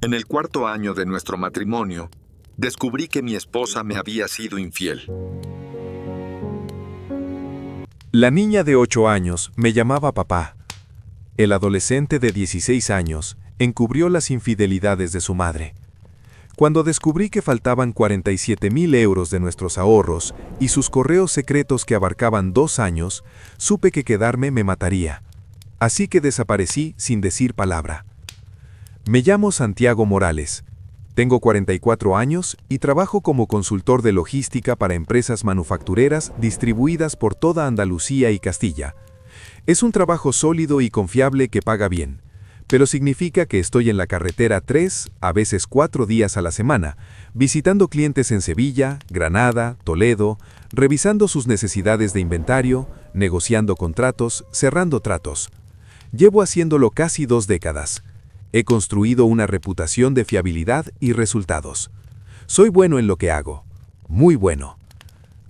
En el cuarto año de nuestro matrimonio, descubrí que mi esposa me había sido infiel. La niña de 8 años me llamaba papá. El adolescente de 16 años encubrió las infidelidades de su madre. Cuando descubrí que faltaban 47,000 euros de nuestros ahorros y sus correos secretos que abarcaban 2 años, supe que quedarme me mataría. Así que desaparecí sin decir palabra. Me llamo Santiago Morales. Tengo 44 años y trabajo como consultor de logística para empresas manufactureras distribuidas por toda Andalucía y Castilla. Es un trabajo sólido y confiable que paga bien, pero significa que estoy en la carretera 3, a veces 4 días a la semana, visitando clientes en Sevilla, Granada, Toledo, revisando sus necesidades de inventario, negociando contratos, cerrando tratos. Llevo haciéndolo casi 2 décadas. He construido una reputación de fiabilidad y resultados. Soy bueno en lo que hago. Muy bueno.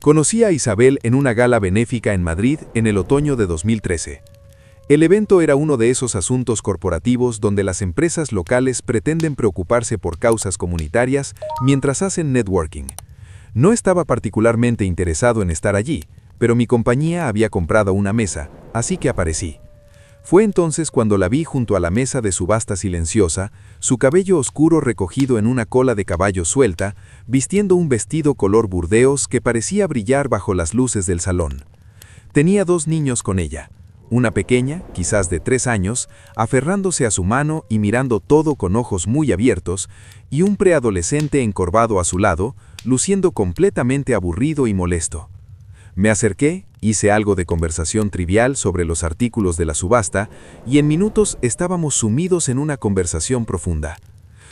Conocí a Isabel en una gala benéfica en Madrid en el otoño de 2013. El evento era uno de esos asuntos corporativos donde las empresas locales pretenden preocuparse por causas comunitarias mientras hacen networking. No estaba particularmente interesado en estar allí, pero mi compañía había comprado una mesa, así que aparecí. Fue entonces cuando la vi junto a la mesa de subasta silenciosa, su cabello oscuro recogido en una cola de caballo suelta, vistiendo un vestido color burdeos que parecía brillar bajo las luces del salón. Tenía 2 niños con ella, una pequeña, quizás de 3 años, aferrándose a su mano y mirando todo con ojos muy abiertos, y un preadolescente encorvado a su lado, luciendo completamente aburrido y molesto. Me acerqué, hice algo de conversación trivial sobre los artículos de la subasta y en minutos estábamos sumidos en una conversación profunda.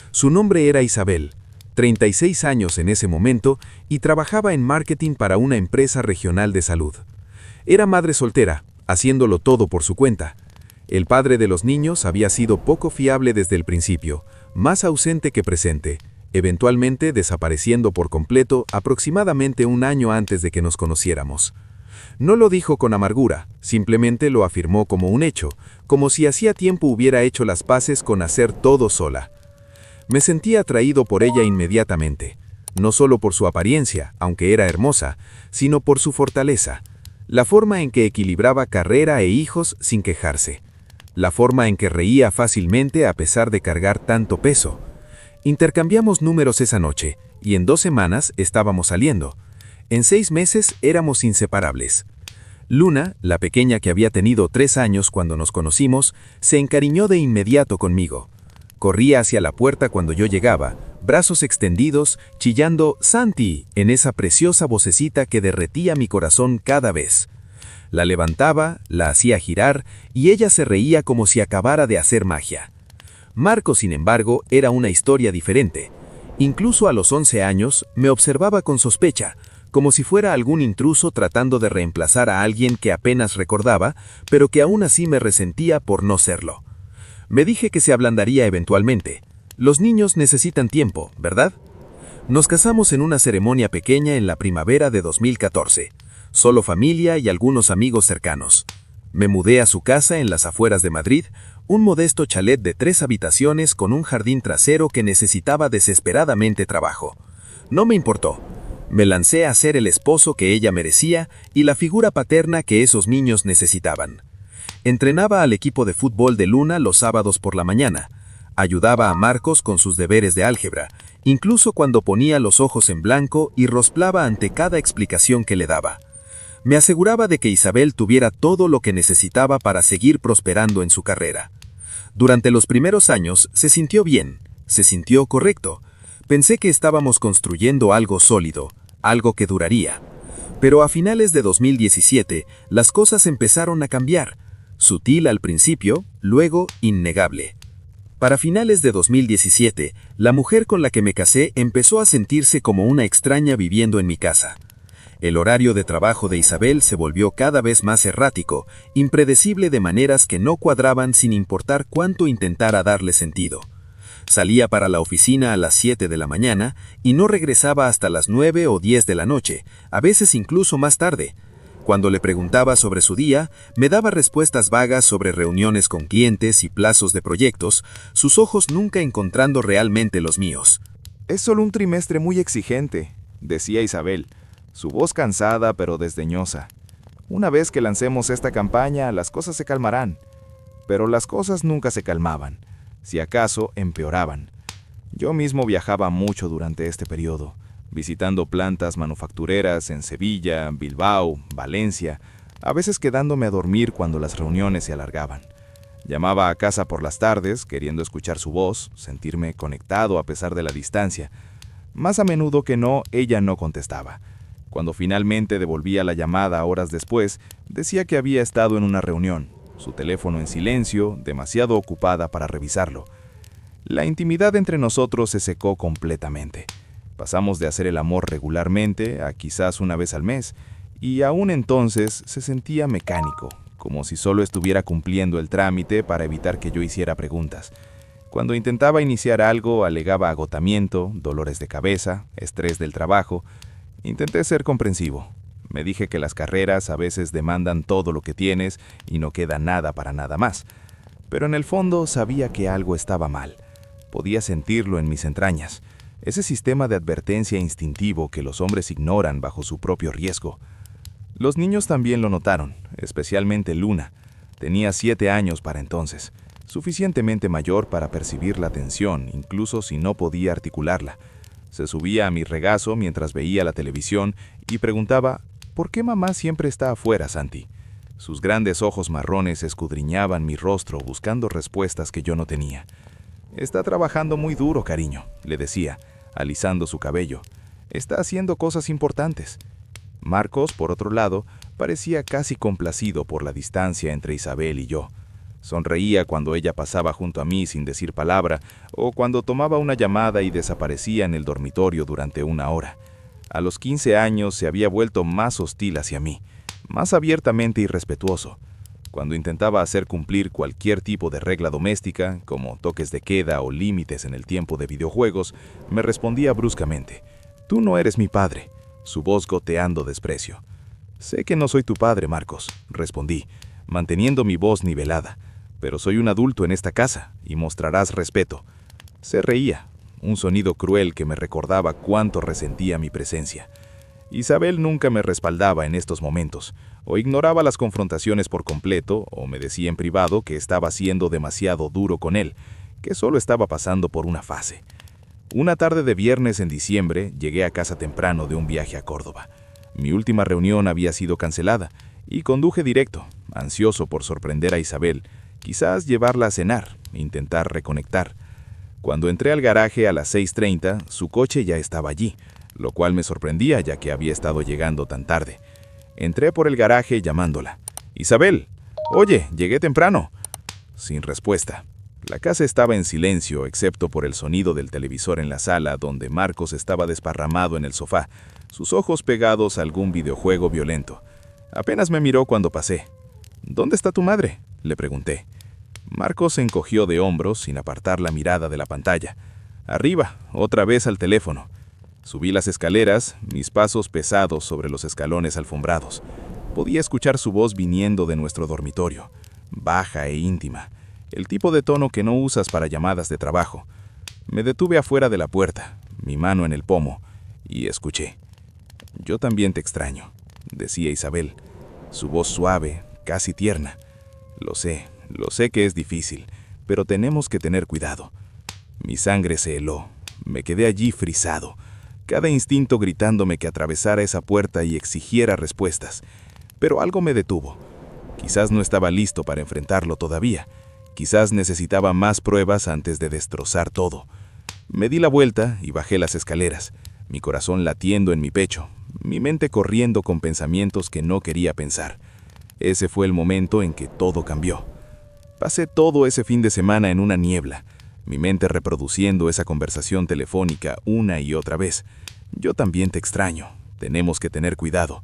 Su nombre era Isabel, 36 años en ese momento y trabajaba en marketing para una empresa regional de salud. Era madre soltera, haciéndolo todo por su cuenta. El padre de los niños había sido poco fiable desde el principio, más ausente que presente, eventualmente desapareciendo por completo aproximadamente 1 año antes de que nos conociéramos. No lo dijo con amargura, simplemente lo afirmó como un hecho, como si hacía tiempo hubiera hecho las paces con hacer todo sola. Me sentí atraído por ella inmediatamente, no solo por su apariencia, aunque era hermosa, sino por su fortaleza, la forma en que equilibraba carrera e hijos sin quejarse, la forma en que reía fácilmente a pesar de cargar tanto peso. Intercambiamos números esa noche, y en 2 semanas estábamos saliendo. En 6 meses éramos inseparables. Luna, la pequeña que había tenido 3 años cuando nos conocimos, se encariñó de inmediato conmigo. Corría hacia la puerta cuando yo llegaba, brazos extendidos, chillando «Santi» en esa preciosa vocecita que derretía mi corazón cada vez. La levantaba, la hacía girar, y ella se reía como si acabara de hacer magia. Marco, sin embargo, era una historia diferente. Incluso a los 11 años, me observaba con sospecha, como si fuera algún intruso tratando de reemplazar a alguien que apenas recordaba, pero que aún así me resentía por no serlo. Me dije que se ablandaría eventualmente. Los niños necesitan tiempo, ¿verdad? Nos casamos en una ceremonia pequeña en la primavera de 2014. Solo familia y algunos amigos cercanos. Me mudé a su casa en las afueras de Madrid, un modesto chalet de 3 habitaciones con un jardín trasero que necesitaba desesperadamente trabajo. No me importó. Me lancé a ser el esposo que ella merecía y la figura paterna que esos niños necesitaban. Entrenaba al equipo de fútbol de Luna los sábados por la mañana. Ayudaba a Marcos con sus deberes de álgebra, incluso cuando ponía los ojos en blanco y rosplaba ante cada explicación que le daba. Me aseguraba de que Isabel tuviera todo lo que necesitaba para seguir prosperando en su carrera. Durante los primeros años se sintió bien, se sintió correcto. Pensé que estábamos construyendo algo sólido, algo que duraría. Pero a finales de 2017, las cosas empezaron a cambiar. Sutil al principio, luego innegable. Para finales de 2017, la mujer con la que me casé empezó a sentirse como una extraña viviendo en mi casa. El horario de trabajo de Isabel se volvió cada vez más errático, impredecible de maneras que no cuadraban sin importar cuánto intentara darle sentido. Salía para la oficina a las 7 de la mañana y no regresaba hasta las 9 o 10 de la noche, a veces incluso más tarde. Cuando le preguntaba sobre su día, me daba respuestas vagas sobre reuniones con clientes y plazos de proyectos, sus ojos nunca encontrando realmente los míos. Es solo un trimestre muy exigente, decía Isabel, su voz cansada pero desdeñosa. Una vez que lancemos esta campaña, las cosas se calmarán. Pero las cosas nunca se calmaban, si acaso empeoraban. Yo mismo viajaba mucho durante este periodo, visitando plantas manufactureras en Sevilla, Bilbao, Valencia, a veces quedándome a dormir cuando las reuniones se alargaban. Llamaba a casa por las tardes, queriendo escuchar su voz, sentirme conectado a pesar de la distancia. Más a menudo que no, ella no contestaba. Cuando finalmente devolvía la llamada horas después, decía que había estado en una reunión, su teléfono en silencio, demasiado ocupada para revisarlo. La intimidad entre nosotros se secó completamente. Pasamos de hacer el amor regularmente a quizás una vez al mes, y aún entonces se sentía mecánico, como si solo estuviera cumpliendo el trámite para evitar que yo hiciera preguntas. Cuando intentaba iniciar algo, alegaba agotamiento, dolores de cabeza, estrés del trabajo. Intenté ser comprensivo. Me dije que las carreras a veces demandan todo lo que tienes y no queda nada para nada más. Pero en el fondo sabía que algo estaba mal. Podía sentirlo en mis entrañas. Ese sistema de advertencia instintivo que los hombres ignoran bajo su propio riesgo. Los niños también lo notaron, especialmente Luna. Tenía 7 años para entonces, suficientemente mayor para percibir la tensión, incluso si no podía articularla. Se subía a mi regazo mientras veía la televisión y preguntaba, ¿por qué mamá siempre está afuera, Santi? Sus grandes ojos marrones escudriñaban mi rostro buscando respuestas que yo no tenía. Está trabajando muy duro, cariño, le decía, alisando su cabello. Está haciendo cosas importantes. Marcos, por otro lado, parecía casi complacido por la distancia entre Isabel y yo. Sonreía cuando ella pasaba junto a mí sin decir palabra, o cuando tomaba una llamada y desaparecía en el dormitorio durante 1 hora. A los 15 años se había vuelto más hostil hacia mí, más abiertamente irrespetuoso. Cuando intentaba hacer cumplir cualquier tipo de regla doméstica, como toques de queda o límites en el tiempo de videojuegos, me respondía bruscamente, «Tú no eres mi padre», su voz goteando desprecio. «Sé que no soy tu padre, Marcos», respondí, manteniendo mi voz nivelada, «pero soy un adulto en esta casa y mostrarás respeto». Se reía, un sonido cruel que me recordaba cuánto resentía mi presencia. Isabel nunca me respaldaba en estos momentos, o ignoraba las confrontaciones por completo, o me decía en privado que estaba siendo demasiado duro con él, que solo estaba pasando por una fase. Una tarde de viernes en diciembre llegué a casa temprano de un viaje a Córdoba. Mi última reunión había sido cancelada, y conduje directo, ansioso por sorprender a Isabel, quizás llevarla a cenar e intentar reconectar. Cuando entré al garaje a las 6:30, su coche ya estaba allí, lo cual me sorprendía ya que había estado llegando tan tarde. Entré por el garaje llamándola. «Isabel, oye, llegué temprano». Sin respuesta. La casa estaba en silencio, excepto por el sonido del televisor en la sala, donde Marcos estaba desparramado en el sofá, sus ojos pegados a algún videojuego violento. Apenas me miró cuando pasé. «¿Dónde está tu madre?», le pregunté. Marcos se encogió de hombros sin apartar la mirada de la pantalla. «Arriba, otra vez al teléfono». Subí las escaleras, mis pasos pesados sobre los escalones alfombrados. Podía escuchar su voz viniendo de nuestro dormitorio, baja e íntima, el tipo de tono que no usas para llamadas de trabajo. Me detuve afuera de la puerta, mi mano en el pomo, y escuché. «Yo también te extraño», decía Isabel, su voz suave, casi tierna. Lo sé que es difícil, pero tenemos que tener cuidado». Mi sangre se heló, me quedé allí frisado, cada instinto gritándome que atravesara esa puerta y exigiera respuestas. Pero algo me detuvo. Quizás no estaba listo para enfrentarlo todavía. Quizás necesitaba más pruebas antes de destrozar todo. Me di la vuelta y bajé las escaleras, mi corazón latiendo en mi pecho, mi mente corriendo con pensamientos que no quería pensar. Ese fue el momento en que todo cambió. Pasé todo ese fin de semana en una niebla, mi mente reproduciendo esa conversación telefónica una y otra vez. «Yo también te extraño, tenemos que tener cuidado».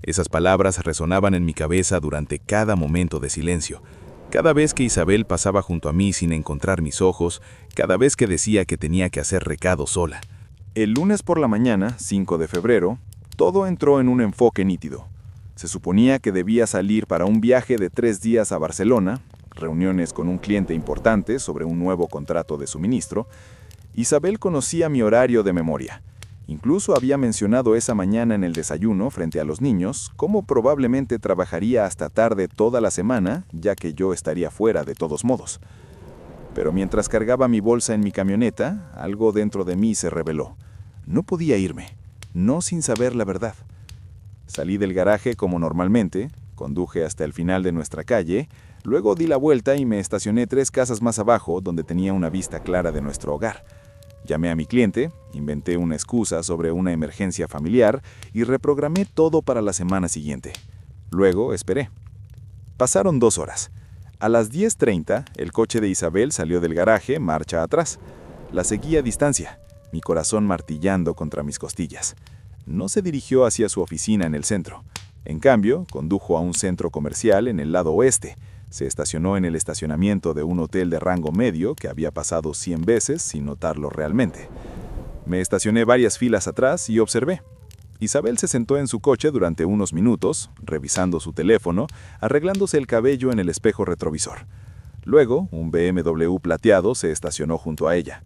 Esas palabras resonaban en mi cabeza durante cada momento de silencio. Cada vez que Isabel pasaba junto a mí sin encontrar mis ojos, cada vez que decía que tenía que hacer recado sola. El lunes por la mañana, 5 de febrero, todo entró en un enfoque nítido. Se suponía que debía salir para un viaje de 3 días a Barcelona, reuniones con un cliente importante sobre un nuevo contrato de suministro. Isabel conocía mi horario de memoria. Incluso había mencionado esa mañana en el desayuno frente a los niños cómo probablemente trabajaría hasta tarde toda la semana, ya que yo estaría fuera de todos modos. Pero mientras cargaba mi bolsa en mi camioneta, algo dentro de mí se reveló. No podía irme, no sin saber la verdad. Salí del garaje como normalmente, conduje hasta el final de nuestra calle, luego di la vuelta y me estacioné 3 casas más abajo donde tenía una vista clara de nuestro hogar. Llamé a mi cliente, inventé una excusa sobre una emergencia familiar y reprogramé todo para la semana siguiente. Luego esperé. Pasaron 2 horas. A las 10:30, el coche de Isabel salió del garaje, marcha atrás. La seguí a distancia, mi corazón martillando contra mis costillas. No se dirigió hacia su oficina en el centro. En cambio, condujo a un centro comercial en el lado oeste. Se estacionó en el estacionamiento de un hotel de rango medio que había pasado 100 veces sin notarlo realmente. Me estacioné varias filas atrás y observé. Isabel se sentó en su coche durante unos minutos, revisando su teléfono, arreglándose el cabello en el espejo retrovisor. Luego, un BMW plateado se estacionó junto a ella.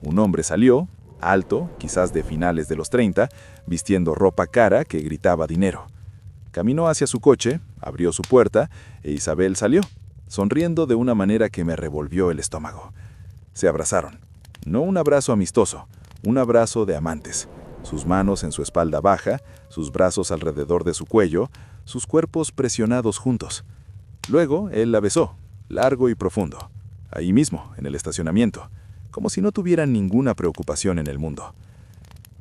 Un hombre salió, alto, quizás de finales de los 30, vistiendo ropa cara que gritaba dinero. Caminó hacia su coche, abrió su puerta e Isabel salió, sonriendo de una manera que me revolvió el estómago. Se abrazaron. No un abrazo amistoso, un abrazo de amantes. Sus manos en su espalda baja, sus brazos alrededor de su cuello, sus cuerpos presionados juntos. Luego él la besó, largo y profundo, ahí mismo, en el estacionamiento, como si no tuvieran ninguna preocupación en el mundo.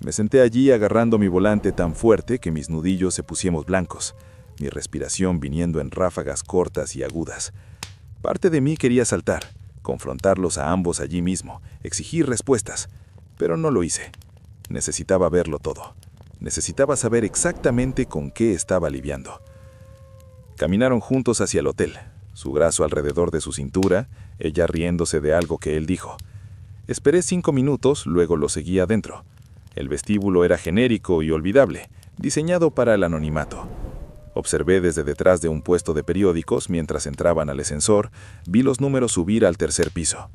Me senté allí agarrando mi volante tan fuerte que mis nudillos se pusieron blancos, mi respiración viniendo en ráfagas cortas y agudas. Parte de mí quería saltar, confrontarlos a ambos allí mismo, exigir respuestas, pero no lo hice. Necesitaba verlo todo. Necesitaba saber exactamente con qué estaba lidiando. Caminaron juntos hacia el hotel, su brazo alrededor de su cintura, ella riéndose de algo que él dijo. Esperé 5 minutos, luego lo seguí adentro. El vestíbulo era genérico y olvidable, diseñado para el anonimato. Observé desde detrás de un puesto de periódicos mientras entraban al ascensor, vi los números subir al 3er piso.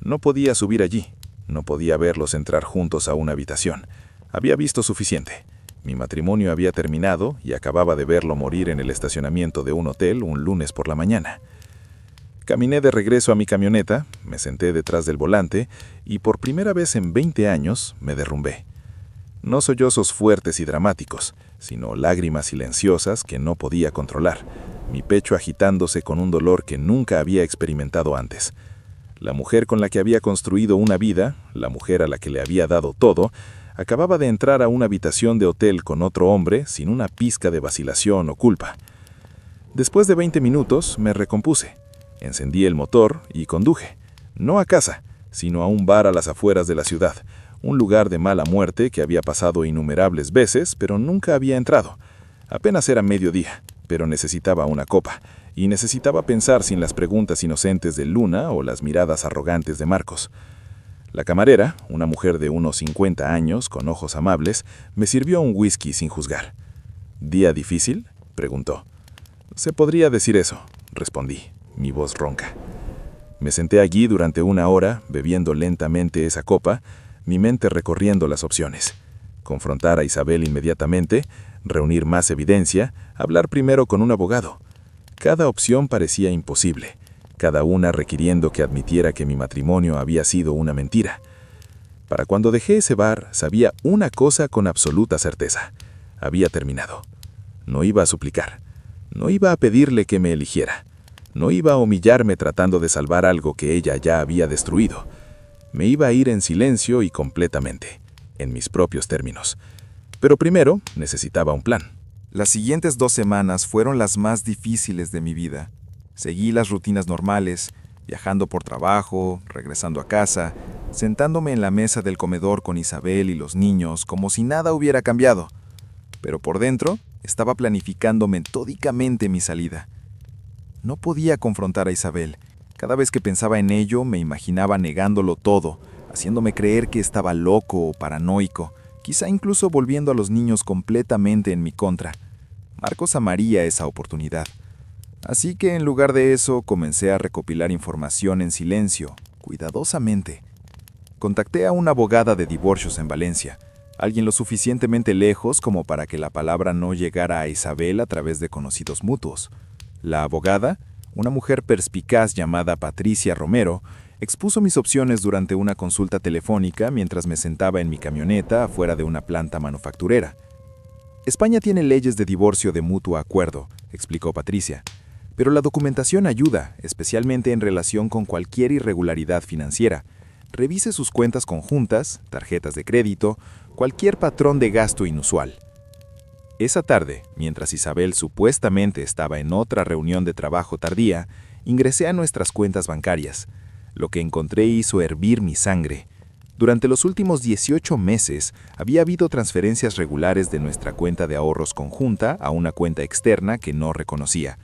No podía subir allí, no podía verlos entrar juntos a una habitación. Había visto suficiente. Mi matrimonio había terminado y acababa de verlo morir en el estacionamiento de un hotel un lunes por la mañana. Caminé de regreso a mi camioneta, me senté detrás del volante y por primera vez en 20 años me derrumbé. No sollozos fuertes y dramáticos, sino lágrimas silenciosas que no podía controlar, mi pecho agitándose con un dolor que nunca había experimentado antes. La mujer con la que había construido una vida, la mujer a la que le había dado todo, acababa de entrar a una habitación de hotel con otro hombre sin una pizca de vacilación o culpa. Después de 20 minutos me recompuse. Encendí el motor y conduje, no a casa, sino a un bar a las afueras de la ciudad, un lugar de mala muerte que había pasado innumerables veces, pero nunca había entrado. Apenas era mediodía, pero necesitaba una copa, y necesitaba pensar sin las preguntas inocentes de Luna o las miradas arrogantes de Marcos. La camarera, una mujer de unos 50 años, con ojos amables, me sirvió un whisky sin juzgar. ¿Día difícil?, preguntó. Se podría decir eso, respondí, mi voz ronca. Me senté allí durante 1 hora, bebiendo lentamente esa copa, mi mente recorriendo las opciones. Confrontar a Isabel inmediatamente, reunir más evidencia, hablar primero con un abogado. Cada opción parecía imposible, cada una requiriendo que admitiera que mi matrimonio había sido una mentira. Para cuando dejé ese bar, sabía una cosa con absoluta certeza. Había terminado. No iba a suplicar. No iba a pedirle que me eligiera. No iba a humillarme tratando de salvar algo que ella ya había destruido. Me iba a ir en silencio y completamente, en mis propios términos. Pero primero necesitaba un plan. Las siguientes 2 semanas fueron las más difíciles de mi vida. Seguí las rutinas normales, viajando por trabajo, regresando a casa, sentándome en la mesa del comedor con Isabel y los niños como si nada hubiera cambiado. Pero por dentro estaba planificando metódicamente mi salida. No podía confrontar a Isabel. Cada vez que pensaba en ello, me imaginaba negándolo todo, haciéndome creer que estaba loco o paranoico, quizá incluso volviendo a los niños completamente en mi contra. Marcos amaría esa oportunidad. Así que en lugar de eso comencé a recopilar información en silencio, cuidadosamente. Contacté a una abogada de divorcios en Valencia, alguien lo suficientemente lejos como para que la palabra no llegara a Isabel a través de conocidos mutuos. La abogada, una mujer perspicaz llamada Patricia Romero, expuso mis opciones durante una consulta telefónica mientras me sentaba en mi camioneta afuera de una planta manufacturera. España tiene leyes de divorcio de mutuo acuerdo, explicó Patricia, pero la documentación ayuda, especialmente en relación con cualquier irregularidad financiera. Revise sus cuentas conjuntas, tarjetas de crédito, cualquier patrón de gasto inusual. Esa tarde, mientras Isabel supuestamente estaba en otra reunión de trabajo tardía, ingresé a nuestras cuentas bancarias. Lo que encontré hizo hervir mi sangre. Durante los últimos 18 meses había habido transferencias regulares de nuestra cuenta de ahorros conjunta a una cuenta externa que no reconocía.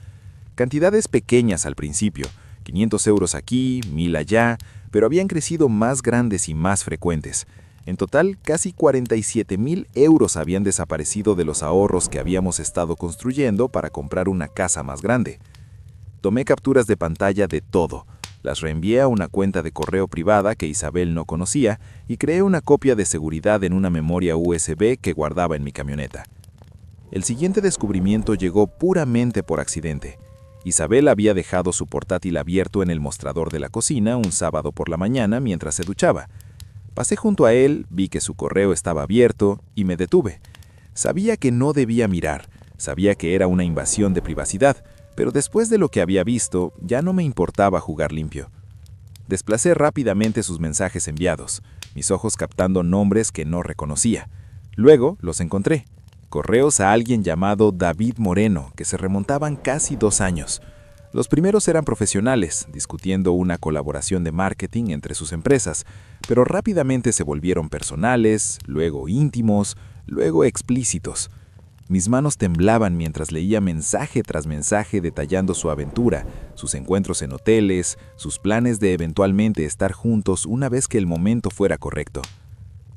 Cantidades pequeñas al principio, 500 euros aquí, 1000 allá, pero habían crecido más grandes y más frecuentes. En total, casi 47,000 euros habían desaparecido de los ahorros que habíamos estado construyendo para comprar una casa más grande. Tomé capturas de pantalla de todo, las reenvié a una cuenta de correo privada que Isabel no conocía y creé una copia de seguridad en una memoria USB que guardaba en mi camioneta. El siguiente descubrimiento llegó puramente por accidente. Isabel había dejado su portátil abierto en el mostrador de la cocina un sábado por la mañana mientras se duchaba. Pasé junto a él, vi que su correo estaba abierto y me detuve. Sabía que no debía mirar, sabía que era una invasión de privacidad, pero después de lo que había visto, ya no me importaba jugar limpio. Desplacé rápidamente sus mensajes enviados, mis ojos captando nombres que no reconocía. Luego los encontré. Correos a alguien llamado David Moreno, que se remontaban casi 2 años. Los primeros eran profesionales, discutiendo una colaboración de marketing entre sus empresas, pero rápidamente se volvieron personales, luego íntimos, luego explícitos. Mis manos temblaban mientras leía mensaje tras mensaje detallando su aventura, sus encuentros en hoteles, sus planes de eventualmente estar juntos una vez que el momento fuera correcto.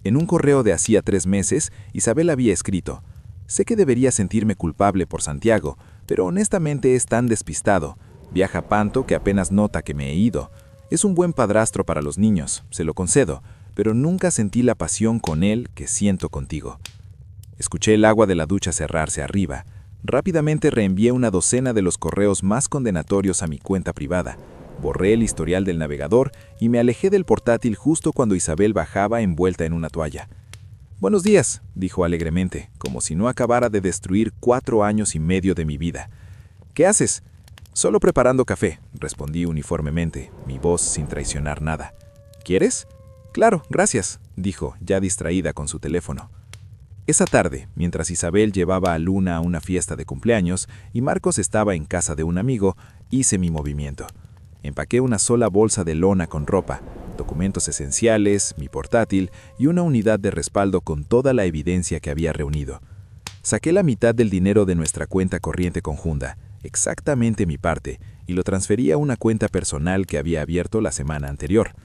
En un correo de hacía 3 meses, Isabel había escrito: «Sé que debería sentirme culpable por Santiago, pero honestamente es tan despistado. Viaja panto que apenas nota que me he ido. Es un buen padrastro para los niños, se lo concedo, pero nunca sentí la pasión con él que siento contigo». Escuché el agua de la ducha cerrarse arriba. Rápidamente reenvié una docena de los correos más condenatorios a mi cuenta privada. Borré el historial del navegador y me alejé del portátil justo cuando Isabel bajaba envuelta en una toalla. «Buenos días», dijo alegremente, como si no acabara de destruir 4 años y medio de mi vida. «¿Qué haces?» «Solo preparando café», respondí uniformemente, mi voz sin traicionar nada. «¿Quieres?» «Claro, gracias», dijo, ya distraída con su teléfono. Esa tarde, mientras Isabel llevaba a Luna a una fiesta de cumpleaños y Marcos estaba en casa de un amigo, hice mi movimiento. Empaqué una sola bolsa de lona con ropa, documentos esenciales, mi portátil y una unidad de respaldo con toda la evidencia que había reunido. Saqué la mitad del dinero de nuestra cuenta corriente conjunta, exactamente mi parte, y lo transferí a una cuenta personal que había abierto la semana anterior.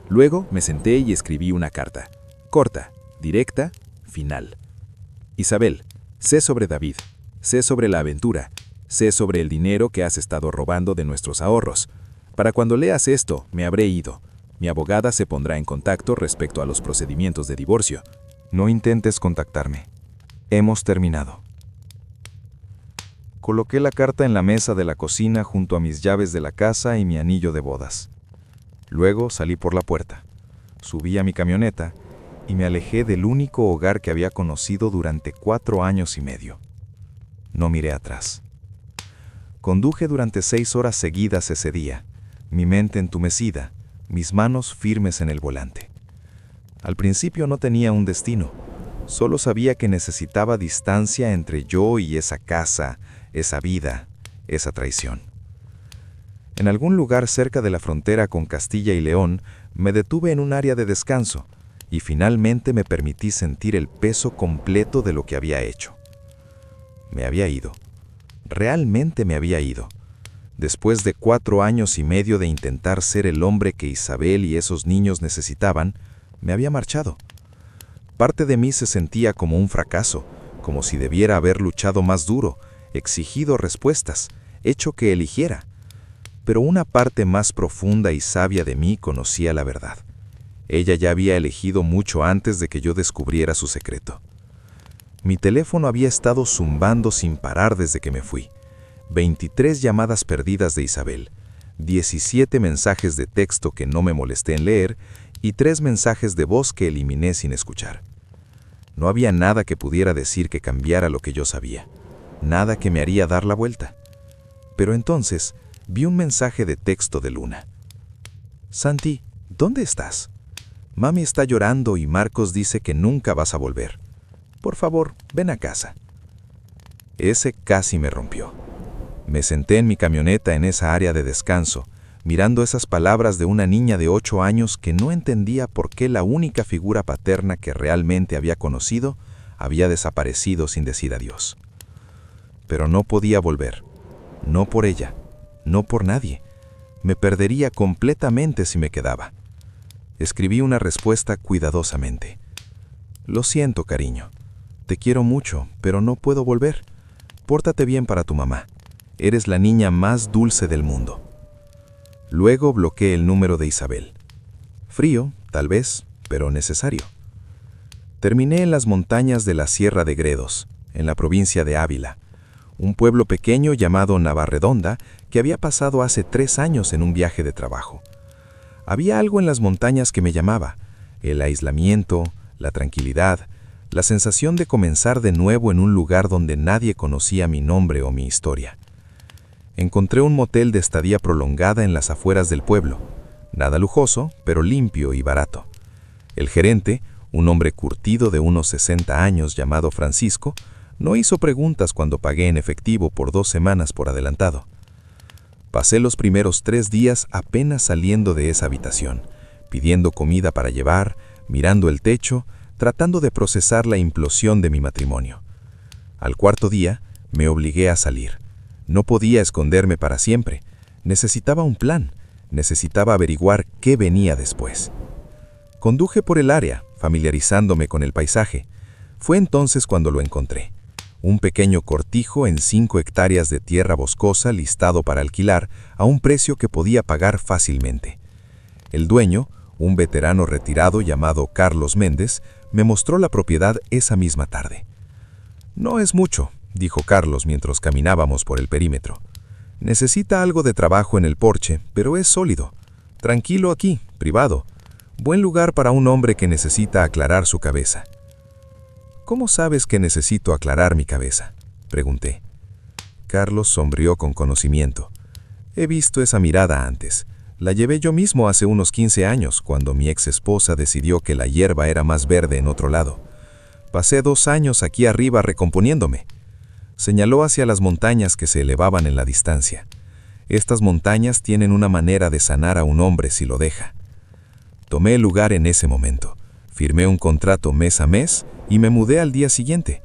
Luego me senté y escribí una carta. Corta, directa, final. Isabel, sé sobre David, sé sobre la aventura, sé sobre el dinero que has estado robando de nuestros ahorros. Para cuando leas esto, me habré ido. Mi abogada se pondrá en contacto respecto a los procedimientos de divorcio. No intentes contactarme. Hemos terminado. Coloqué la carta en la mesa de la cocina junto a mis llaves de la casa y mi anillo de bodas. Luego salí por la puerta, subí a mi camioneta y me alejé del único hogar que había conocido durante 4 años y medio. No miré atrás. Conduje durante 6 horas seguidas ese día, mi mente entumecida, mis manos firmes en el volante. Al principio no tenía un destino, solo sabía que necesitaba distancia entre yo y esa casa, esa vida, esa traición. En algún lugar cerca de la frontera con Castilla y León, me detuve en un área de descanso y finalmente me permití sentir el peso completo de lo que había hecho. Me había ido. Realmente me había ido. Después de 4 años y medio de intentar ser el hombre que Isabel y esos niños necesitaban, me había marchado. Parte de mí se sentía como un fracaso, como si debiera haber luchado más duro, exigido respuestas, hecho que eligiera. Pero una parte más profunda y sabia de mí conocía la verdad. Ella ya había elegido mucho antes de que yo descubriera su secreto. Mi teléfono había estado zumbando sin parar desde que me fui. 23 llamadas perdidas de Isabel, 17 mensajes de texto que no me molesté en leer y 3 mensajes de voz que eliminé sin escuchar. No había nada que pudiera decir que cambiara lo que yo sabía, nada que me haría dar la vuelta. Pero entonces vi un mensaje de texto de Luna. Santi, ¿dónde estás? Mami está llorando y Marcos dice que nunca vas a volver. Por favor, ven a casa. Ese casi me rompió. Me senté en mi camioneta en esa área de descanso, mirando esas palabras de una niña de 8 años que no entendía por qué la única figura paterna que realmente había conocido había desaparecido sin decir adiós. Pero no podía volver. No por ella, no por nadie. Me perdería completamente si me quedaba. Escribí una respuesta cuidadosamente. Lo siento, cariño. Te quiero mucho, pero no puedo volver. Pórtate bien para tu mamá. Eres la niña más dulce del mundo. Luego bloqueé el número de Isabel. Frío, tal vez, pero necesario. Terminé en las montañas de la Sierra de Gredos, en la provincia de Ávila, un pueblo pequeño llamado Navarredonda que había pasado hace 3 años en un viaje de trabajo. Había algo en las montañas que me llamaba, el aislamiento, la tranquilidad, la sensación de comenzar de nuevo en un lugar donde nadie conocía mi nombre o mi historia. Encontré un motel de estadía prolongada en las afueras del pueblo, nada lujoso, pero limpio y barato. El gerente, un hombre curtido de unos 60 años llamado Francisco, no hizo preguntas cuando pagué en efectivo por 2 semanas por adelantado. Pasé los primeros 3 días apenas saliendo de esa habitación, pidiendo comida para llevar, mirando el techo, tratando de procesar la implosión de mi matrimonio. Al 4.º día, me obligué a salir. No podía esconderme para siempre. Necesitaba un plan. Necesitaba averiguar qué venía después. Conduje por el área, familiarizándome con el paisaje. Fue entonces cuando lo encontré. Un pequeño cortijo en 5 hectáreas de tierra boscosa listado para alquilar a un precio que podía pagar fácilmente. El dueño, un veterano retirado llamado Carlos Méndez, me mostró la propiedad esa misma tarde. No es mucho, dijo Carlos mientras caminábamos por el perímetro. Necesita algo de trabajo en el porche, pero es sólido. Tranquilo aquí, privado. Buen lugar para un hombre que necesita aclarar su cabeza. ¿Cómo sabes que necesito aclarar mi cabeza?, pregunté. Carlos sonrió con conocimiento. He visto esa mirada antes. La llevé yo mismo hace unos 15 años, cuando mi ex esposa decidió que la hierba era más verde en otro lado. Pasé 2 años aquí arriba recomponiéndome. Señaló hacia las montañas que se elevaban en la distancia. Estas montañas tienen una manera de sanar a un hombre si lo deja. Tomé el lugar en ese momento. Firmé un contrato mes a mes y me mudé al día siguiente.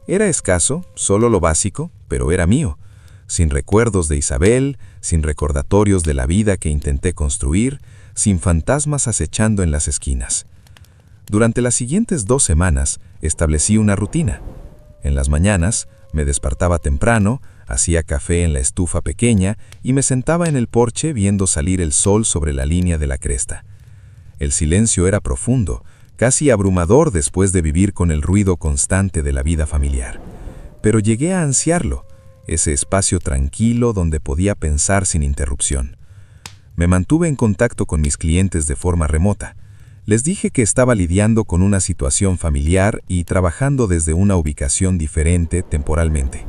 Era escaso, solo lo básico, pero era mío. Sin recuerdos de Isabel, sin recordatorios de la vida que intenté construir, sin fantasmas acechando en las esquinas. Durante las siguientes 2 semanas establecí una rutina. En las mañanas me despertaba temprano, hacía café en la estufa pequeña y me sentaba en el porche viendo salir el sol sobre la línea de la cresta. El silencio era profundo, casi abrumador después de vivir con el ruido constante de la vida familiar. Pero llegué a ansiarlo, ese espacio tranquilo donde podía pensar sin interrupción. Me mantuve en contacto con mis clientes de forma remota. Les dije que estaba lidiando con una situación familiar y trabajando desde una ubicación diferente temporalmente.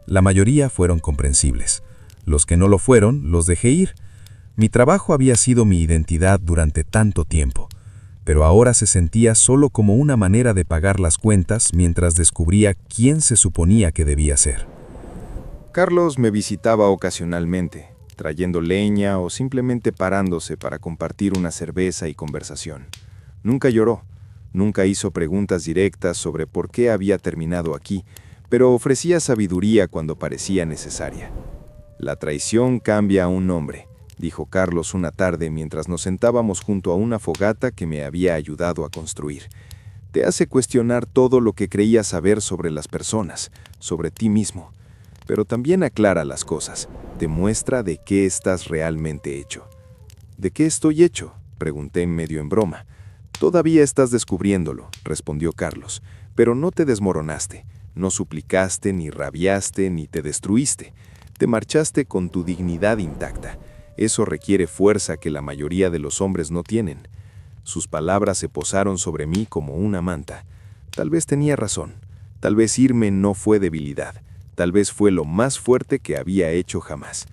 La mayoría fueron comprensibles. Los que no lo fueron, los dejé ir. Mi trabajo había sido mi identidad durante tanto tiempo, pero ahora se sentía solo como una manera de pagar las cuentas mientras descubría quién se suponía que debía ser. Carlos me visitaba ocasionalmente, trayendo leña o simplemente parándose para compartir una cerveza y conversación. Nunca lloró, nunca hizo preguntas directas sobre por qué había terminado aquí, pero ofrecía sabiduría cuando parecía necesaria. La traición cambia a un hombre, dijo Carlos una tarde mientras nos sentábamos junto a una fogata que me había ayudado a construir. Te hace cuestionar todo lo que creías saber sobre las personas, sobre ti mismo. pero también aclara las cosas, te muestra de qué estás realmente hecho. ¿De qué estoy hecho?, pregunté medio en broma. Todavía estás descubriéndolo, respondió Carlos, pero no te desmoronaste, no suplicaste, ni rabiaste, ni te destruiste. Te marchaste con tu dignidad intacta. Eso requiere fuerza que la mayoría de los hombres no tienen. Sus palabras se posaron sobre mí como una manta. Tal vez tenía razón. Tal vez irme no fue debilidad. Tal vez fue lo más fuerte que había hecho jamás.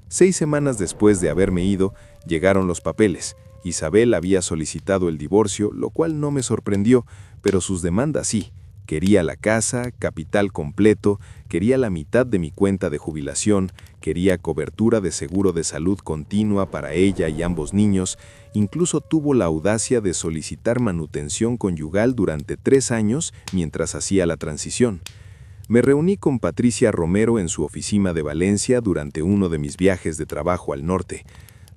6 semanas después de haberme ido, llegaron los papeles. Isabel había solicitado el divorcio, lo cual no me sorprendió, pero sus demandas sí. Quería la casa, capital completo, quería la mitad de mi cuenta de jubilación, quería cobertura de seguro de salud continua para ella y ambos niños, incluso tuvo la audacia de solicitar manutención conyugal durante 3 años mientras hacía la transición. Me reuní con Patricia Romero en su oficina de Valencia durante uno de mis viajes de trabajo al norte.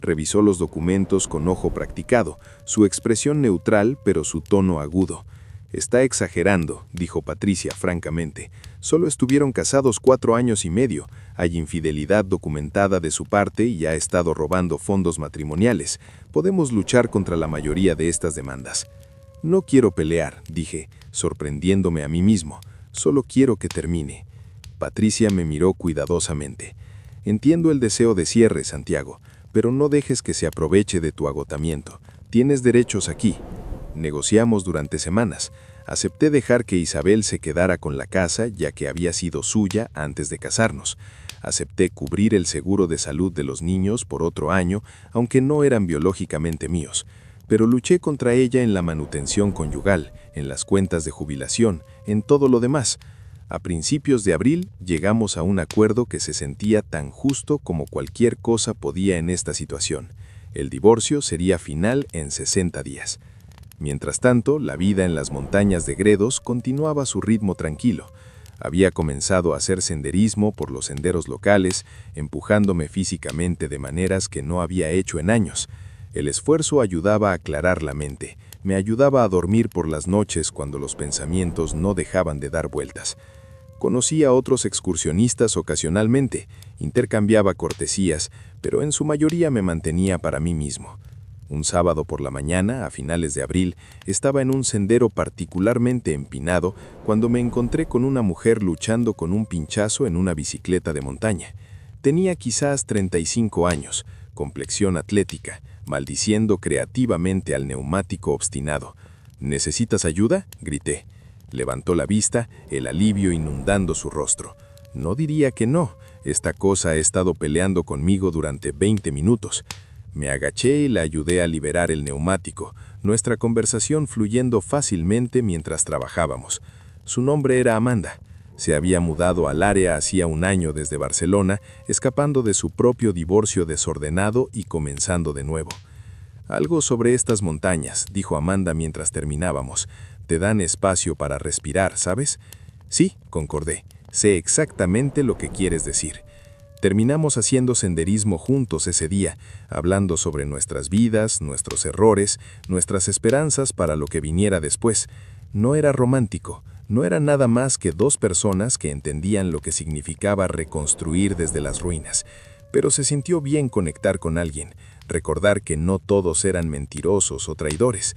Revisó los documentos con ojo practicado, su expresión neutral pero su tono agudo. «Está exagerando», dijo Patricia francamente. «Solo estuvieron casados 4 años y medio. Hay infidelidad documentada de su parte y ha estado robando fondos matrimoniales. Podemos luchar contra la mayoría de estas demandas». «No quiero pelear», dije, sorprendiéndome a mí mismo. «Solo quiero que termine». Patricia me miró cuidadosamente. «Entiendo el deseo de cierre, Santiago, pero no dejes que se aproveche de tu agotamiento. Tienes derechos aquí». Negociamos durante semanas. Acepté dejar que Isabel se quedara con la casa, ya que había sido suya antes de casarnos. Acepté cubrir el seguro de salud de los niños por otro año, aunque no eran biológicamente míos. Pero luché contra ella en la manutención conyugal, en las cuentas de jubilación, en todo lo demás. A principios de abril llegamos a un acuerdo que se sentía tan justo como cualquier cosa podía en esta situación. El divorcio sería final en 60 días. Mientras tanto, la vida en las montañas de Gredos continuaba su ritmo tranquilo. Había comenzado a hacer senderismo por los senderos locales, empujándome físicamente de maneras que no había hecho en años. El esfuerzo ayudaba a aclarar la mente, me ayudaba a dormir por las noches cuando los pensamientos no dejaban de dar vueltas. Conocí a otros excursionistas ocasionalmente, intercambiaba cortesías, pero en su mayoría me mantenía para mí mismo. Un sábado por la mañana, a finales de abril, estaba en un sendero particularmente empinado cuando me encontré con una mujer luchando con un pinchazo en una bicicleta de montaña. Tenía quizás 35 años, complexión atlética, maldiciendo creativamente al neumático obstinado. «¿Necesitas ayuda?», grité. Levantó la vista, el alivio inundando su rostro. «No diría que no. Esta cosa ha estado peleando conmigo durante 20 minutos». Me agaché y la ayudé a liberar el neumático, nuestra conversación fluyendo fácilmente mientras trabajábamos. Su nombre era Amanda. Se había mudado al área hacía 1 año desde Barcelona, escapando de su propio divorcio desordenado y comenzando de nuevo. «Algo sobre estas montañas», dijo Amanda mientras terminábamos. «Te dan espacio para respirar, ¿sabes?» «Sí», concordé. «Sé exactamente lo que quieres decir». Terminamos haciendo senderismo juntos ese día, hablando sobre nuestras vidas, nuestros errores, nuestras esperanzas para lo que viniera después. No era romántico, no era nada más que 2 personas que entendían lo que significaba reconstruir desde las ruinas. Pero se sintió bien conectar con alguien, recordar que no todos eran mentirosos o traidores.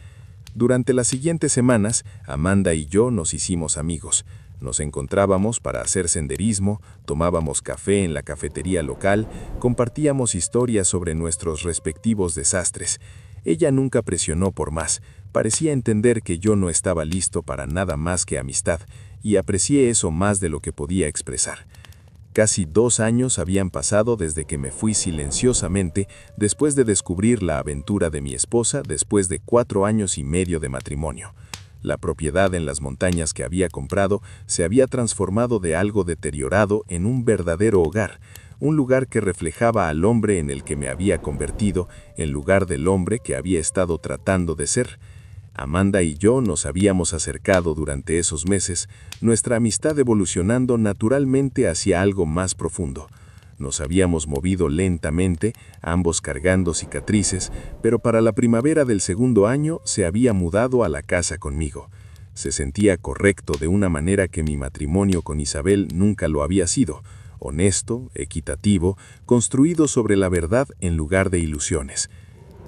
Durante las siguientes semanas, Amanda y yo nos hicimos amigos. Nos encontrábamos para hacer senderismo, tomábamos café en la cafetería local, compartíamos historias sobre nuestros respectivos desastres. Ella nunca presionó por más, parecía entender que yo no estaba listo para nada más que amistad, y aprecié eso más de lo que podía expresar. Casi 2 años habían pasado desde que me fui silenciosamente después de descubrir la aventura de mi esposa después de 4 años y medio de matrimonio. La propiedad en las montañas que había comprado se había transformado de algo deteriorado en un verdadero hogar, un lugar que reflejaba al hombre en el que me había convertido, en lugar del hombre que había estado tratando de ser. Amanda y yo nos habíamos acercado durante esos meses, nuestra amistad evolucionando naturalmente hacia algo más profundo. Nos habíamos movido lentamente, ambos cargando cicatrices, pero para la primavera del 2º año se había mudado a la casa conmigo. Se sentía correcto de una manera que mi matrimonio con Isabel nunca lo había sido. honesto, equitativo, construido sobre la verdad en lugar de ilusiones.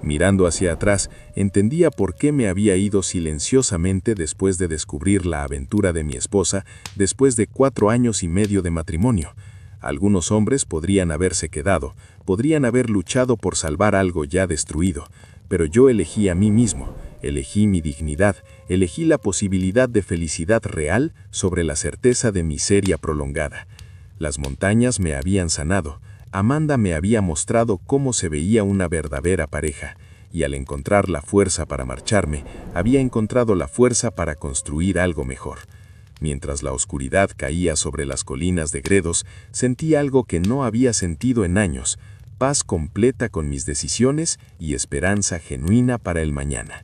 Mirando hacia atrás, entendía por qué me había ido silenciosamente después de descubrir la aventura de mi esposa, después de 4 años y medio de matrimonio. Algunos hombres podrían haberse quedado, podrían haber luchado por salvar algo ya destruido, pero yo elegí a mí mismo, elegí mi dignidad, elegí la posibilidad de felicidad real sobre la certeza de miseria prolongada. Las montañas me habían sanado, Amanda me había mostrado cómo se veía una verdadera pareja, y al encontrar la fuerza para marcharme, había encontrado la fuerza para construir algo mejor. Mientras la oscuridad caía sobre las colinas de Gredos, sentí algo que no había sentido en años, paz completa con mis decisiones y esperanza genuina para el mañana.